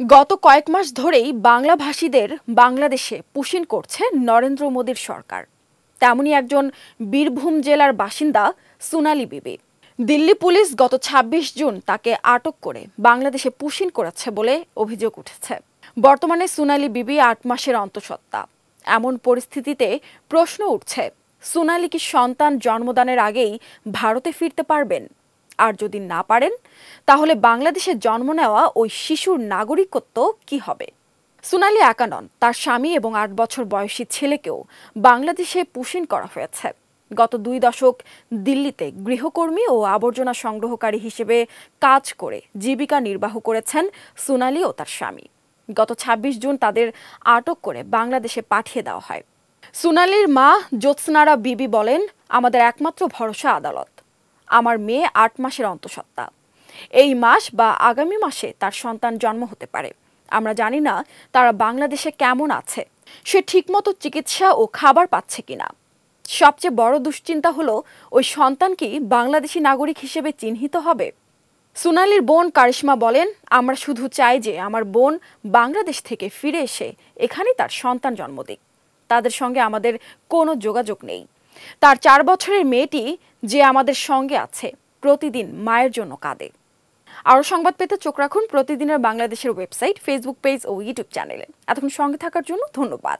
গত কয়েক মাস ধরেই বাংলাভাষীদের বাংলাদেশে পুশিন করছে নরেন্দ্র মোদীর সরকার। তেমনই একজন বীরভূম জেলার বাসিন্দা সোনালী বিবি। দিল্লি পুলিশ গত ২৬ জুন তাকে আটক করে বাংলাদেশে পুশিন করেছে বলে অভিযোগ উঠেছে। বর্তমানে সোনালী বিবি ৮ মাসের অন্তঃসত্ত্বা। এমন পরিস্থিতিতে প্রশ্ন উঠছে, সোনালী কি সন্তান জন্মদানের আগেই ভারতে ফিরতে পারবেন? আর যদি না পারেন, তাহলে বাংলাদেশে জন্ম নেওয়া ওই শিশুর নাগরিকত্ব কি হবে? সোনালী একা নন, তার স্বামী এবং ৮ বছর বয়সী ছেলেকেও বাংলাদেশে পুশিন করা হয়েছে। গত ২ দশক দিল্লিতে গৃহকর্মী ও আবর্জনা সংগ্রহকারী হিসেবে কাজ করে জীবিকা নির্বাহ করেছেন সোনালী ও তার স্বামী। গত ২৬ জুন তাদের আটক করে বাংলাদেশে পাঠিয়ে দেওয়া হয়। সোনালীর মা জ্যোৎস্নারা বিবি বলেন, আমাদের একমাত্র ভরসা আদালত। আমার মেয়ে ৮ মাসের অন্তঃসত্ত্বা। এই মাস বা আগামী মাসে তার সন্তান জন্ম হতে পারে। আমরা জানি না তারা বাংলাদেশে কেমন আছে, সে ঠিকমতো চিকিৎসা ও খাবার পাচ্ছে কিনা। সবচেয়ে বড় দুশ্চিন্তা হলো, ওই সন্তান কি বাংলাদেশি নাগরিক হিসেবে চিহ্নিত হবে? সোনালীর বোন কারিশমা বলেন, আমরা শুধু চাই যে আমার বোন বাংলাদেশ থেকে ফিরে এসে এখানেই তার সন্তান জন্ম দিক। তাদের সঙ্গে আমাদের কোনো যোগাযোগ নেই। তার ৪ বছরের মেয়েটি যে আমাদের সঙ্গে আছে, প্রতিদিন মায়ের জন্য কাঁদে। আরও সংবাদ পেতে চোখ রাখুন প্রতিদিনের বাংলাদেশের ওয়েবসাইট, ফেসবুক পেজ ও ইউটিউব চ্যানেলে। এতক্ষণ সঙ্গে থাকার জন্য ধন্যবাদ।